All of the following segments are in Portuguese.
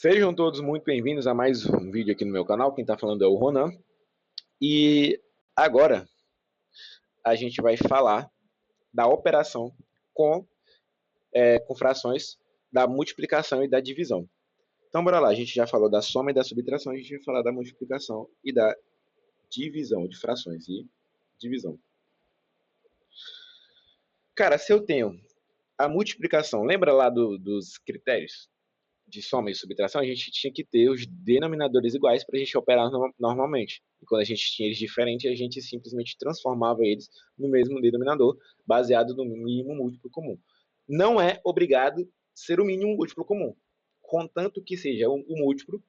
Sejam todos muito bem-vindos a mais um vídeo aqui no meu canal. Quem está falando é o Ronan. E agora a gente vai falar da operação com, com frações, da multiplicação e da divisão. Então, bora lá. A gente já falou da soma e da subtração. A gente vai falar da multiplicação e da divisão, de frações e divisão. Cara, se eu tenho a multiplicação, lembra lá dos critérios de soma e subtração? A gente tinha que ter os denominadores iguais para a gente operar normalmente. E quando a gente tinha eles diferentes, a gente simplesmente transformava eles no mesmo denominador, baseado no mínimo múltiplo comum. Não é obrigado ser o mínimo múltiplo comum. Contanto que seja o múltiplo,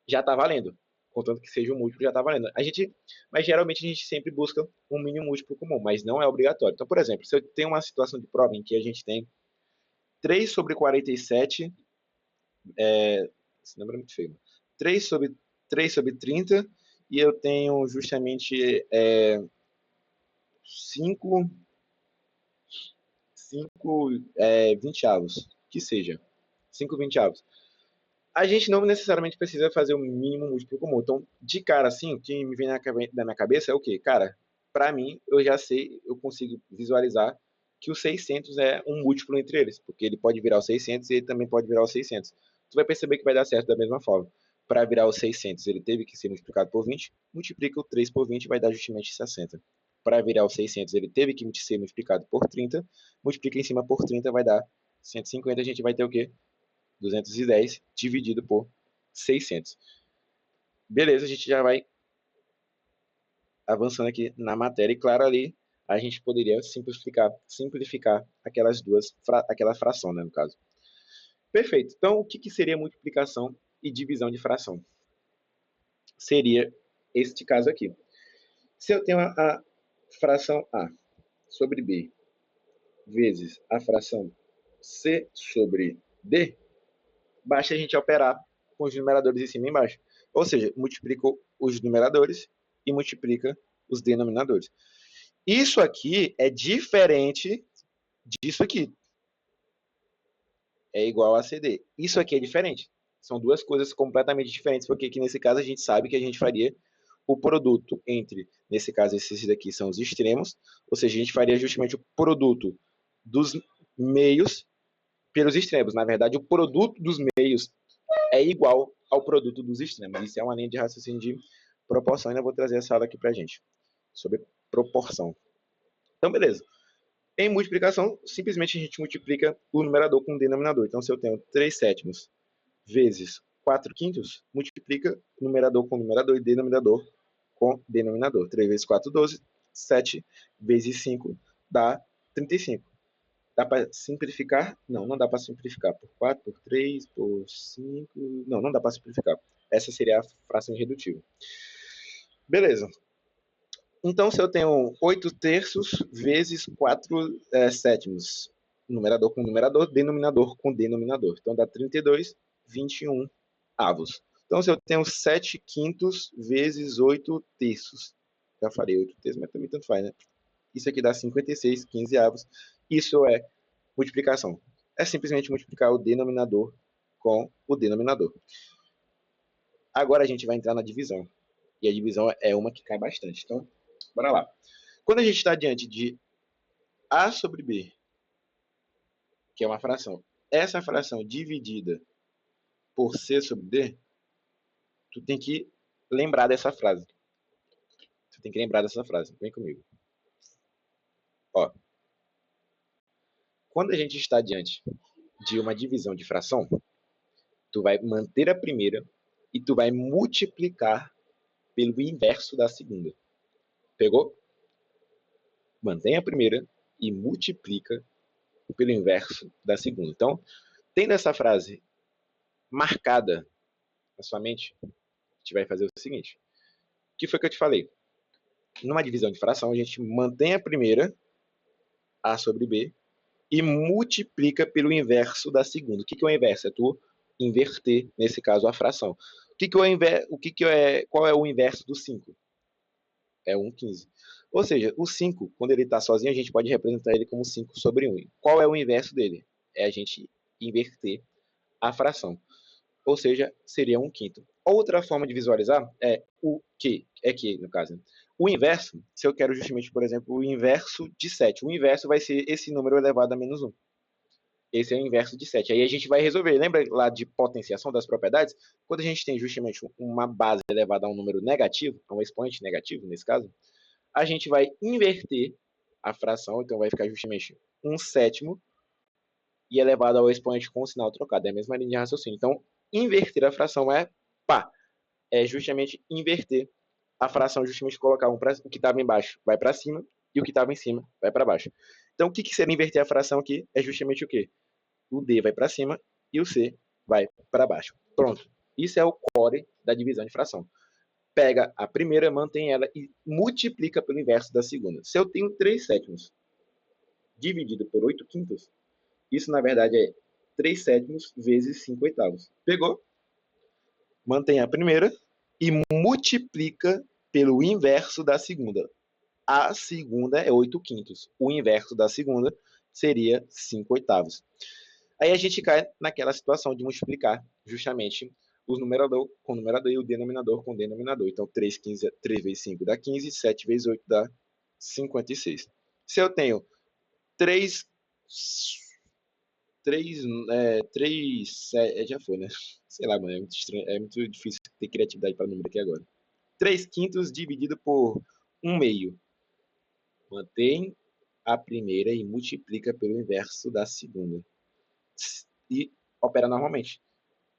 já está valendo. Contanto que seja o múltiplo, já está valendo. Mas geralmente a gente sempre busca um mínimo múltiplo comum, mas não é obrigatório. Então, por exemplo, se eu tenho uma situação de prova em que a gente tem 3 sobre 47, esse número é muito feio, 3 sobre 30, e eu tenho justamente 5 vinteavos, que seja, 5 vinteavos. A gente não necessariamente precisa fazer o mínimo múltiplo comum. Então, de cara assim, o que me vem na minha cabeça é o quê? Cara, para mim, eu já sei, eu consigo visualizar que o 600 é um múltiplo entre eles, porque ele pode virar o 600 e ele também pode virar o 600. Tu vai perceber que vai dar certo da mesma forma. Para virar o 600, ele teve que ser multiplicado por 20, multiplica o 3 por 20 vai dar justamente 60. Para virar o 600, ele teve que ser multiplicado por 30, multiplica em cima por 30 vai dar 150, a gente vai ter o quê? 210 dividido por 600. Beleza, a gente já vai avançando aqui na matéria. E claro, ali a gente poderia simplificar aquela fração, né, no caso. Perfeito. Então, o que seria multiplicação e divisão de fração? Seria este caso aqui. Se eu tenho a fração A sobre B vezes a fração C sobre D, basta a gente operar com os numeradores em cima e embaixo. Ou seja, multiplica os numeradores e multiplica os denominadores. Isso aqui é diferente disso aqui. É igual a CD. Isso aqui é diferente. São duas coisas completamente diferentes, porque aqui nesse caso a gente sabe que a gente faria o produto entre, nesse caso esses daqui são os extremos, ou seja, a gente faria justamente o produto dos meios pelos extremos. Na verdade, o produto dos meios é igual ao produto dos extremos. Isso é uma linha de raciocínio de proporção. Ainda vou trazer essa aula aqui para a gente, sobre proporção. Então, beleza. Em multiplicação, simplesmente a gente multiplica o numerador com o denominador. Então, se eu tenho 3 sétimos vezes 4 quintos, multiplica o numerador com o numerador e denominador com denominador. 3 vezes 4, 12. 7 vezes 5 dá 35. Dá para simplificar? Não, não dá para simplificar. Por 4, por 3, por 5... Não, não dá para simplificar. Essa seria a fração irredutível. Beleza. Então, se eu tenho 8 terços vezes 4 sétimos, numerador com numerador, denominador com denominador. Então, dá 32, 21 avos. Então, se eu tenho 7 quintos vezes 8 terços, já falei 8 terços, mas também tanto faz, né? Isso aqui dá 56, 15 avos. Isso é multiplicação. É simplesmente multiplicar o denominador com o denominador. Agora a gente vai entrar na divisão. E a divisão é uma que cai bastante. Então, bora lá. Quando a gente está diante de A sobre B, que é uma fração, essa fração dividida por C sobre D, tu tem que lembrar dessa frase. Tu tem que lembrar dessa frase. Vem comigo. Ó, quando a gente está diante de uma divisão de fração, tu vai manter a primeira e tu vai multiplicar pelo inverso da segunda. Pegou? Mantém a primeira e multiplica pelo inverso da segunda. Então, tendo essa frase marcada na sua mente, a gente vai fazer o seguinte. O que foi que eu te falei? Numa divisão de fração, a gente mantém a primeira, A sobre B, e multiplica pelo inverso da segunda. O que é o inverso? É tu inverter, nesse caso, a fração. Qual é o inverso do 5? É 1,15. Ou seja, o 5, quando ele está sozinho, a gente pode representar ele como 5 sobre 1. Qual é o inverso dele? É a gente inverter a fração. ou seja, seria 1/5. Outra forma de visualizar é o que, no caso. O inverso, se eu quero justamente, por exemplo, o inverso de 7, o inverso vai ser esse número elevado a menos 1. Esse é o inverso de 7. Aí a gente vai resolver. Lembra lá de potenciação das propriedades? Quando a gente tem justamente uma base elevada a um número negativo, a um expoente negativo, nesse caso, a gente vai inverter a fração, então vai ficar justamente 1/7 e elevado ao expoente com o sinal trocado. É a mesma linha de raciocínio. Então, inverter a fração é justamente inverter a fração, justamente colocar o que estava embaixo vai para cima e o que estava em cima vai para baixo. Então, o que seria inverter a fração aqui? É justamente o quê? O D vai para cima e o C vai para baixo. Pronto. Isso é o core da divisão de fração. Pega a primeira, mantém ela e multiplica pelo inverso da segunda. Se eu tenho 3/7 dividido por 8/5, isso na verdade é 3/7 vezes 5/8. Pegou? Mantém a primeira e multiplica pelo inverso da segunda. A segunda é 8/5. O inverso da segunda seria 5/8. Aí a gente cai naquela situação de multiplicar justamente o numerador com o numerador e o denominador com o denominador. Então, 3 vezes 5 dá 15, 7 vezes 8 dá 56. Se eu tenho 3, 3 já foi, né? Sei lá, mano, é muito estranho, é muito difícil ter criatividade para número aqui agora. 3/5 dividido por 1/2. Mantém a primeira e multiplica pelo inverso da segunda. E opera normalmente.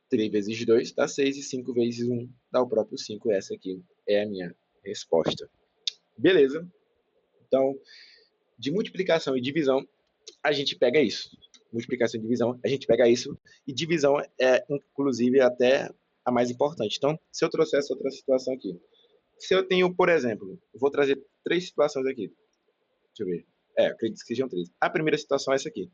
3 vezes 2 dá 6 e 5 vezes 1 dá o próprio 5. Essa aqui é a minha resposta. Beleza? Então, de multiplicação e divisão, a gente pega isso. Multiplicação e divisão, a gente pega isso. E divisão é, inclusive, até a mais importante. Então, se eu trouxer essa outra situação aqui. Se eu tenho, por exemplo, vou trazer 3 situações aqui. Deixa eu ver. Acredito que sejam 3. A primeira situação é essa aqui.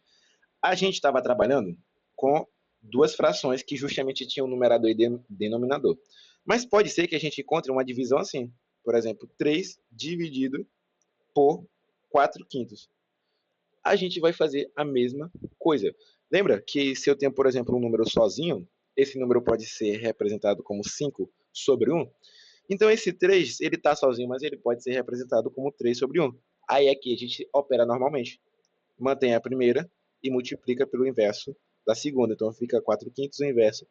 A gente estava trabalhando com duas frações que justamente tinham numerador e denominador. Mas pode ser que a gente encontre uma divisão assim. Por exemplo, 3 dividido por 4/5. A gente vai fazer a mesma coisa. Lembra que se eu tenho, por exemplo, um número sozinho, esse número pode ser representado como 5/1? Então esse 3, ele está sozinho, mas ele pode ser representado como 3/1. Aí aqui a gente opera normalmente. Mantém a primeira e multiplica pelo inverso da segunda. Então fica 4/5, o inverso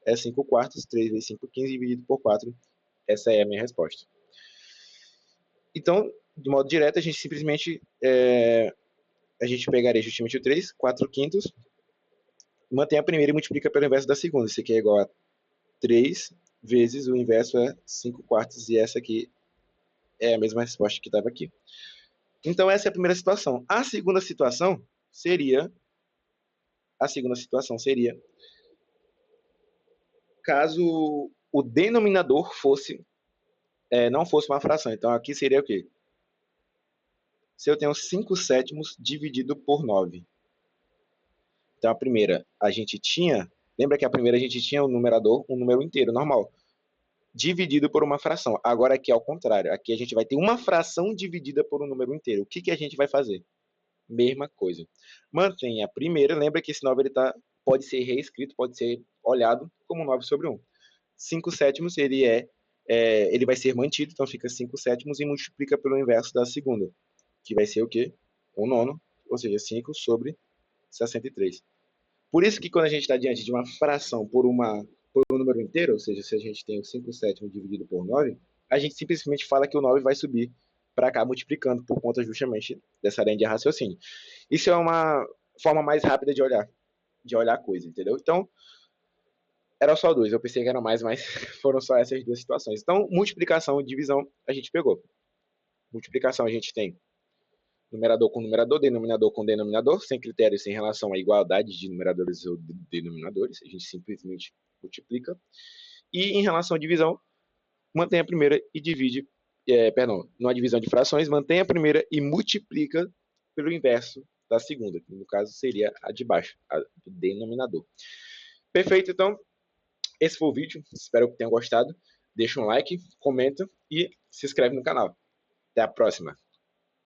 é 5/4, 3 vezes 5, 15 dividido por 4. Essa é a minha resposta. Então, de modo direto, a gente simplesmente a gente pegaria justamente o 3, 4/5, mantém a primeira e multiplica pelo inverso da segunda. Isso aqui é igual a 3 vezes o inverso é 5/4, e essa aqui é a mesma resposta que estava aqui. Então, essa é a primeira situação. A segunda situação seria caso o denominador não fosse uma fração. Então, aqui seria o quê? Se eu tenho 5/7 dividido por 9. Então, a primeira, a gente tinha... Lembra que a primeira a gente tinha o numerador, um número inteiro, normal, dividido por uma fração. Agora aqui é ao contrário. Aqui a gente vai ter uma fração dividida por um número inteiro. O que a gente vai fazer? Mesma coisa. Mantém a primeira. Lembra que esse 9 pode ser reescrito, pode ser olhado como 9/1. 5/7 ele vai ser mantido, então fica 5/7 e multiplica pelo inverso da segunda, que vai ser o quê? 1/9, ou seja, 5/63. Por isso que quando a gente está diante de uma fração por um número inteiro, ou seja, se a gente tem o 5/7 dividido por 9, a gente simplesmente fala que o 9 vai subir para cá multiplicando por conta justamente dessa linha de raciocínio. Isso é uma forma mais rápida de olhar a coisa, entendeu? Então, era só 2, eu pensei que eram mais, mas foram só essas duas situações. Então, multiplicação e divisão a gente pegou. Multiplicação a gente tem numerador com numerador, denominador com denominador, sem critérios em relação à igualdade de numeradores ou denominadores, a gente simplesmente multiplica. E em relação à divisão, mantém a primeira e divide, numa divisão de frações, mantém a primeira e multiplica pelo inverso da segunda, que no caso seria a de baixo, a do denominador. Perfeito, então, esse foi o vídeo, espero que tenham gostado. Deixa um like, comenta e se inscreve no canal. Até a próxima!